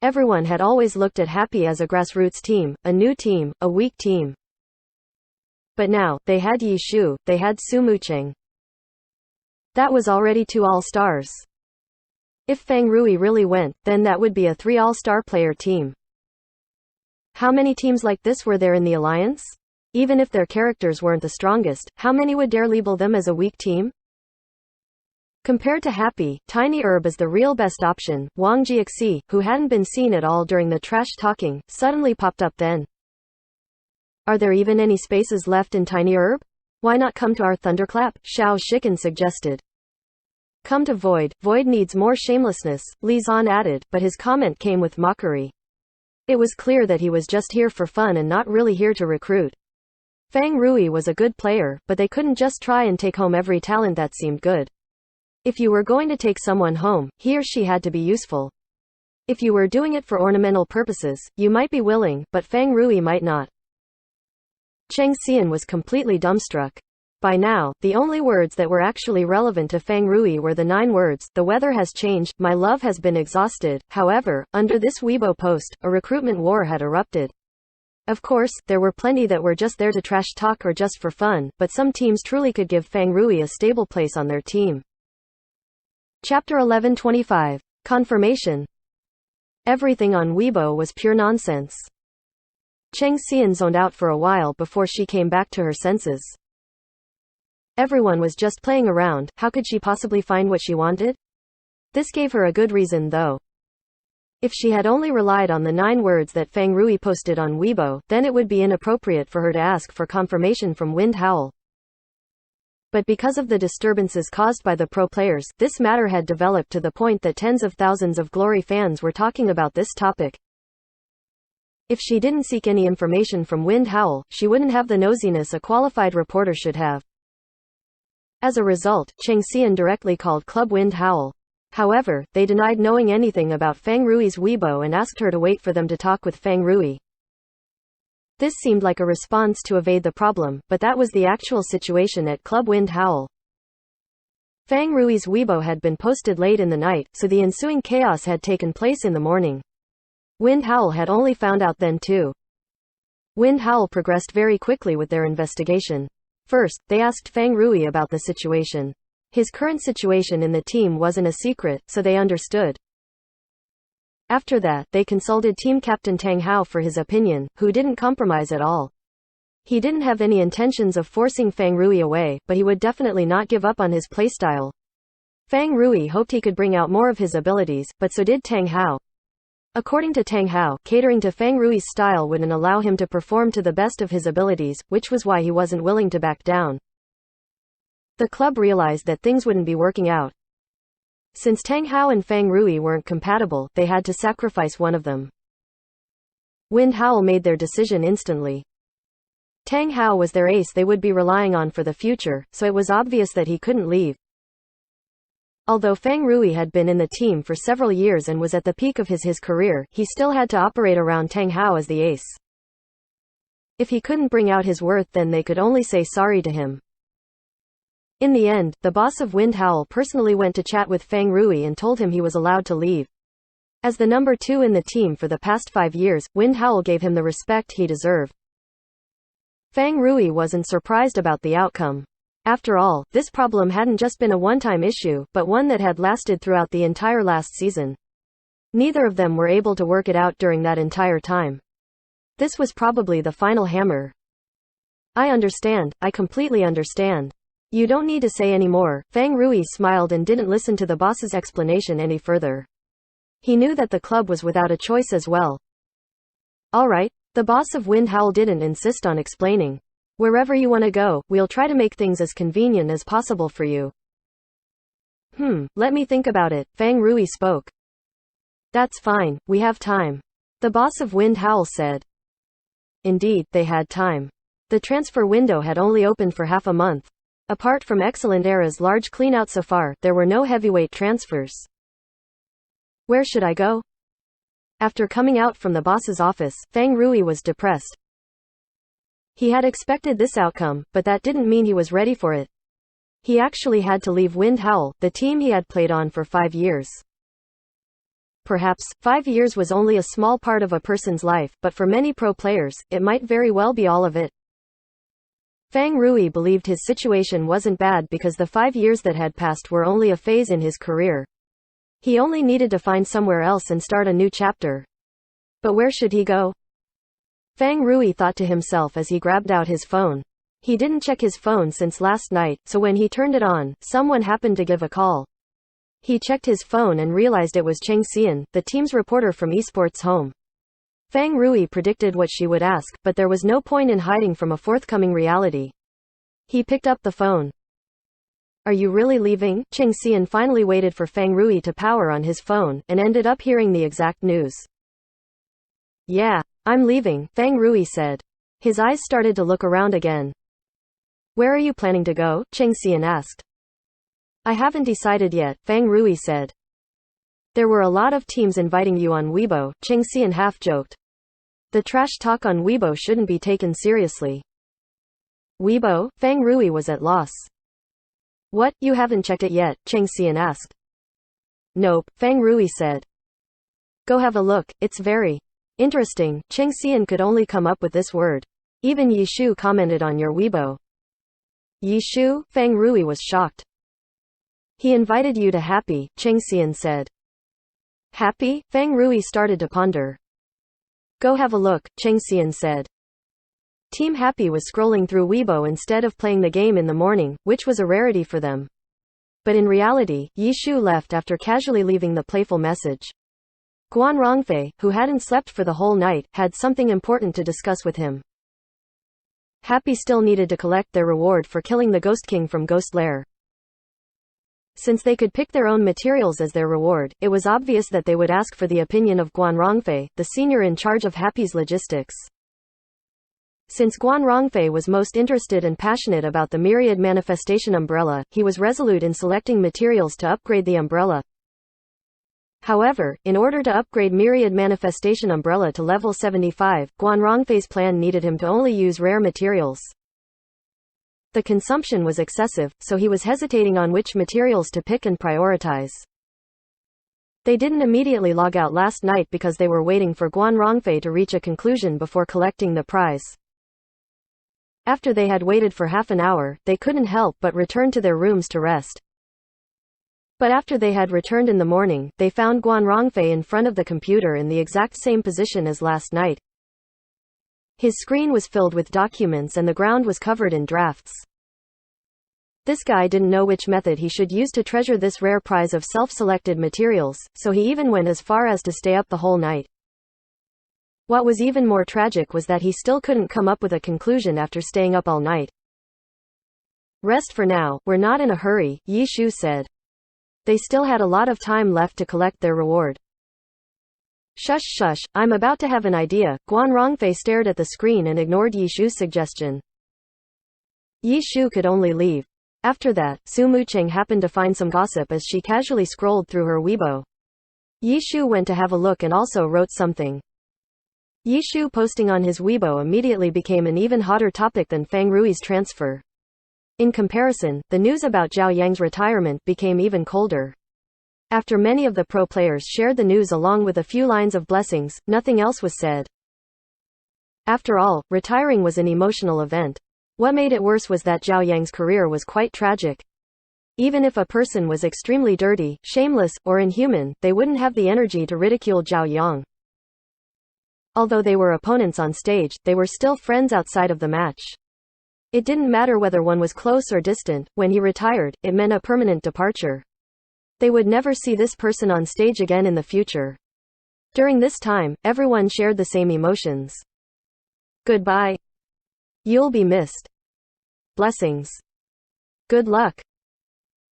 Everyone had always looked at Happy as a grassroots team, a new team, a weak team. But now, they had Yishu, they had Su Mucheng. That was already 2 all-stars. If Fang Rui really went, then that would be a 3 all-star player team. How many teams like this were there in the alliance? Even if their characters weren't the strongest, how many would dare label them as a weak team? Compared to Happy, Tiny Herb is the real best option. Wang Jiaxi, who hadn't been seen at all during the trash talking, suddenly popped up then. Are there even any spaces left in Tiny Herb? Why not come to our Thunderclap? Xiao Shiken suggested. Come to Void, Void needs more shamelessness, Li Zan added, but his comment came with mockery. It was clear that he was just here for fun and not really here to recruit. Fang Rui was a good player, but they couldn't just try and take home every talent that seemed good. If you were going to take someone home, he or she had to be useful. If you were doing it for ornamental purposes, you might be willing, but Fang Rui might not. Cheng Xian was completely dumbstruck. By now, the only words that were actually relevant to Fang Rui were the 9 words, the weather has changed, my love has been exhausted. However, under this Weibo post, a recruitment war had erupted. Of course, there were plenty that were just there to trash talk or just for fun, but some teams truly could give Fang Rui a stable place on their team. Chapter 1125. Confirmation. Everything on Weibo was pure nonsense. Cheng Xian zoned out for a while before she came back to her senses. Everyone was just playing around, how could she possibly find what she wanted? This gave her a good reason though. If she had only relied on the 9 words that Fang Rui posted on Weibo, then it would be inappropriate for her to ask for confirmation from Wind Howl. But because of the disturbances caused by the pro players, this matter had developed to the point that tens of thousands of Glory fans were talking about this topic. If she didn't seek any information from Wind Howl, she wouldn't have the nosiness a qualified reporter should have. As a result, Cheng Xian directly called Club Wind Howl. However, they denied knowing anything about Fang Rui's Weibo and asked her to wait for them to talk with Fang Rui. This seemed like a response to evade the problem, but that was the actual situation at Club Wind Howl. Fang Rui's Weibo had been posted late in the night, so the ensuing chaos had taken place in the morning. Wind Howl had only found out then too. Wind Howl progressed very quickly with their investigation. First, they asked Fang Rui about the situation. His current situation in the team wasn't a secret, so they understood. After that, they consulted team captain Tang Hao for his opinion, who didn't compromise at all. He didn't have any intentions of forcing Fang Rui away, but he would definitely not give up on his playstyle. Fang Rui hoped he could bring out more of his abilities, but so did Tang Hao. According to Tang Hao, catering to Fang Rui's style wouldn't allow him to perform to the best of his abilities, which was why he wasn't willing to back down. The club realized that things wouldn't be working out. Since Tang Hao and Fang Rui weren't compatible, they had to sacrifice one of them. Wind Howl made their decision instantly. Tang Hao was their ace they would be relying on for the future, so it was obvious that he couldn't leave. Although Fang Rui had been in the team for several years and was at the peak of his career, he still had to operate around Tang Hao as the ace. If he couldn't bring out his worth, then they could only say sorry to him. In the end, the boss of Wind Howl personally went to chat with Fang Rui and told him he was allowed to leave. As the number 2 in the team for the past 5 years, Wind Howl gave him the respect he deserved. Fang Rui wasn't surprised about the outcome. After all, this problem hadn't just been a one-time issue, but one that had lasted throughout the entire last season. Neither of them were able to work it out during that entire time. This was probably the final hammer. I understand, I completely understand. You don't need to say any more. Fang Rui smiled and didn't listen to the boss's explanation any further. He knew that the club was without a choice as well. Alright. The boss of Wind Howl didn't insist on explaining. Wherever you want to go, we'll try to make things as convenient as possible for you. Let me think about it, Fang Rui spoke. That's fine, we have time. The boss of Wind Howl said. Indeed, they had time. The transfer window had only opened for half a month. Apart from Excellent Era's large cleanout so far, there were no heavyweight transfers. Where should I go? After coming out from the boss's office, Fang Rui was depressed. He had expected this outcome, but that didn't mean he was ready for it. He actually had to leave Wind Howl, the team he had played on for 5 years. Perhaps, 5 years was only a small part of a person's life, but for many pro players, it might very well be all of it. Fang Rui believed his situation wasn't bad because the 5 years that had passed were only a phase in his career. He only needed to find somewhere else and start a new chapter. But where should he go? Fang Rui thought to himself as he grabbed out his phone. He didn't check his phone since last night, so when he turned it on, someone happened to give a call. He checked his phone and realized it was Cheng Xian, the team's reporter from Esports Home. Fang Rui predicted what she would ask, but there was no point in hiding from a forthcoming reality. He picked up the phone. Are you really leaving? Cheng Xian finally waited for Fang Rui to power on his phone, and ended up hearing the exact news. Yeah, I'm leaving, Fang Rui said. His eyes started to look around again. Where are you planning to go? Cheng Xian asked. I haven't decided yet, Fang Rui said. There were a lot of teams inviting you on Weibo, Cheng Xian half-joked. The trash talk on Weibo shouldn't be taken seriously. Weibo? Fang Rui was at loss. What, you haven't checked it yet? Cheng Xian asked. Nope, Fang Rui said. Go have a look, it's very interesting. Cheng Xian could only come up with this word. Even Yishu commented on your Weibo. Yishu? Fang Rui was shocked. He invited you to Happy, Cheng Xian said. Happy? Fang Rui started to ponder. Go have a look, Cheng Xian said. Team Happy was scrolling through Weibo instead of playing the game in the morning, which was a rarity for them. But in reality, Yishu left after casually leaving the playful message. Guan Rongfei, who hadn't slept for the whole night, had something important to discuss with him. Happy still needed to collect their reward for killing the Ghost King from Ghost Lair. Since they could pick their own materials as their reward, it was obvious that they would ask for the opinion of Guan Rongfei, the senior in charge of Happy's logistics. Since Guan Rongfei was most interested and passionate about the Myriad Manifestation Umbrella, he was resolute in selecting materials to upgrade the umbrella. However, in order to upgrade Myriad Manifestation Umbrella to level 75, Guan Rongfei's plan needed him to only use rare materials. The consumption was excessive, so he was hesitating on which materials to pick and prioritize. They didn't immediately log out last night because they were waiting for Guan Rongfei to reach a conclusion before collecting the prize. After they had waited for half an hour, they couldn't help but return to their rooms to rest. But after they had returned in the morning, they found Guan Rongfei in front of the computer in the exact same position as last night. His screen was filled with documents and the ground was covered in drafts. This guy didn't know which method he should use to treasure this rare prize of self-selected materials, so he even went as far as to stay up the whole night. What was even more tragic was that he still couldn't come up with a conclusion after staying up all night. Rest for now, we're not in a hurry, Yi Shu said. They still had a lot of time left to collect their reward. Shush shush, I'm about to have an idea. Guan Rongfei stared at the screen and ignored Yi Shu's suggestion. Yi Shu could only leave. After that, Su Mucheng happened to find some gossip as she casually scrolled through her Weibo. Yi Shu went to have a look and also wrote something. Yi Shu posting on his Weibo immediately became an even hotter topic than Fang Rui's transfer. In comparison, the news about Zhao Yang's retirement became even colder. After many of the pro players shared the news along with a few lines of blessings, nothing else was said. After all, retiring was an emotional event. What made it worse was that Zhao Yang's career was quite tragic. Even if a person was extremely dirty, shameless, or inhuman, they wouldn't have the energy to ridicule Zhao Yang. Although they were opponents on stage, they were still friends outside of the match. It didn't matter whether one was close or distant. When he retired, it meant a permanent departure. They would never see this person on stage again in the future. During this time, everyone shared the same emotions. Goodbye. You'll be missed. Blessings. Good luck.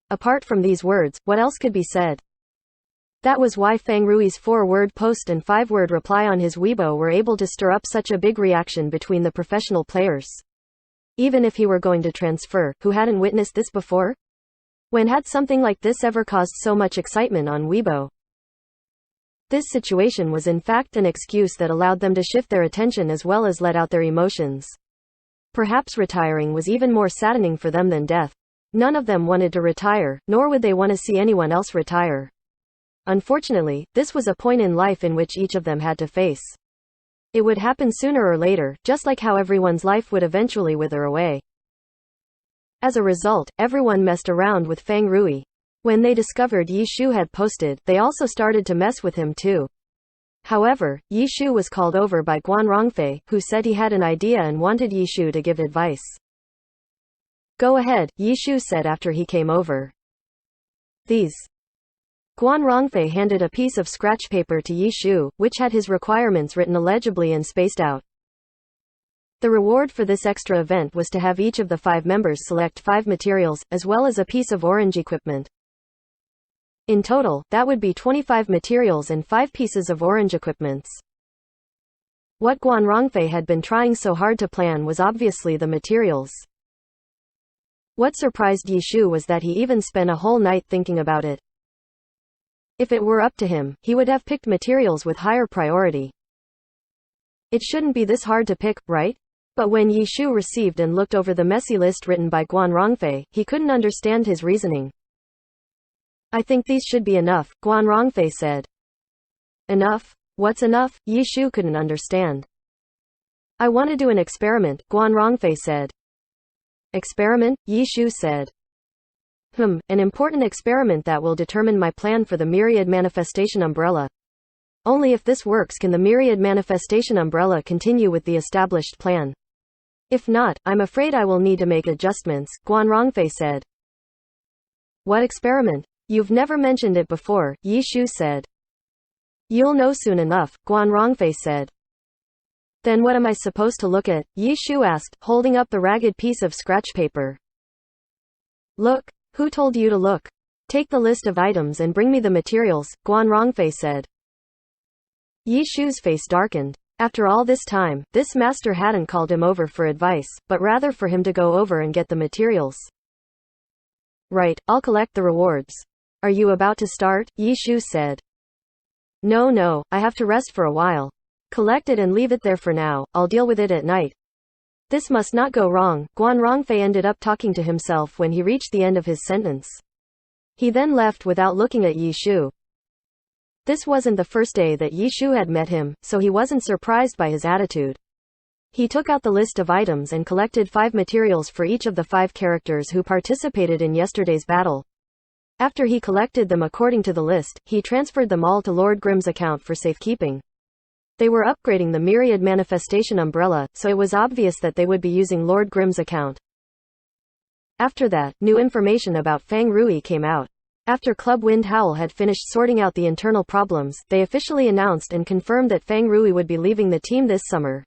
Apart from these words, what else could be said? That was why Fang Rui's 4-word post and 5-word reply on his Weibo were able to stir up such a big reaction between the professional players. Even if he were going to transfer, who hadn't witnessed this before? When had something like this ever caused so much excitement on Weibo? This situation was in fact an excuse that allowed them to shift their attention as well as let out their emotions. Perhaps retiring was even more saddening for them than death. None of them wanted to retire, nor would they want to see anyone else retire. Unfortunately, this was a point in life in which each of them had to face. It would happen sooner or later, just like how everyone's life would eventually wither away. As a result, everyone messed around with Fang Rui. When they discovered Yi Shu had posted, they also started to mess with him too. However, Yi Shu was called over by Guan Rongfei, who said he had an idea and wanted Yi Shu to give advice. Go ahead, Yi Shu said after he came over. These. Guan Rongfei handed a piece of scratch paper to Yi Shu, which had his requirements written illegibly and spaced out. The reward for this extra event was to have each of the 5 members select 5 materials, as well as a piece of orange equipment. In total, that would be 25 materials and 5 pieces of orange equipments. What Guan Rongfei had been trying so hard to plan was obviously the materials. What surprised Yi Shu was that he even spent a whole night thinking about it. If it were up to him, he would have picked materials with higher priority. It shouldn't be this hard to pick, right? But when Yi Shu received and looked over the messy list written by Guan Rongfei, he couldn't understand his reasoning. I think these should be enough, Guan Rongfei said. Enough? What's enough? Yi Shu couldn't understand. I want to do an experiment, Guan Rongfei said. Experiment? Yi Shu said. An important experiment that will determine my plan for the Myriad Manifestation Umbrella. Only if this works can the Myriad Manifestation Umbrella continue with the established plan. If not, I'm afraid I will need to make adjustments, Guan Rongfei said. What experiment? You've never mentioned it before, Yi Shu said. You'll know soon enough, Guan Rongfei said. Then what am I supposed to look at? Yi Shu asked, holding up the ragged piece of scratch paper. Look. Who told you to look? Take the list of items and bring me the materials, Guan Rongfei said. Yi Shu's face darkened. After all this time, this master hadn't called him over for advice, but rather for him to go over and get the materials. Right, I'll collect the rewards. Are you about to start? Yi Shu said. No, I have to rest for a while. Collect it and leave it there for now, I'll deal with it at night. This must not go wrong, Guan Rongfei ended up talking to himself when he reached the end of his sentence. He then left without looking at Yi Shu. This wasn't the first day that Yi Shu had met him, so he wasn't surprised by his attitude. He took out the list of items and collected 5 materials for each of the 5 characters who participated in yesterday's battle. After he collected them according to the list, he transferred them all to Lord Grimm's account for safekeeping. They were upgrading the Myriad Manifestation Umbrella, so it was obvious that they would be using Lord Grimm's account. After that, new information about Fang Rui came out. After Club Wind Howl had finished sorting out the internal problems, they officially announced and confirmed that Fang Rui would be leaving the team this summer.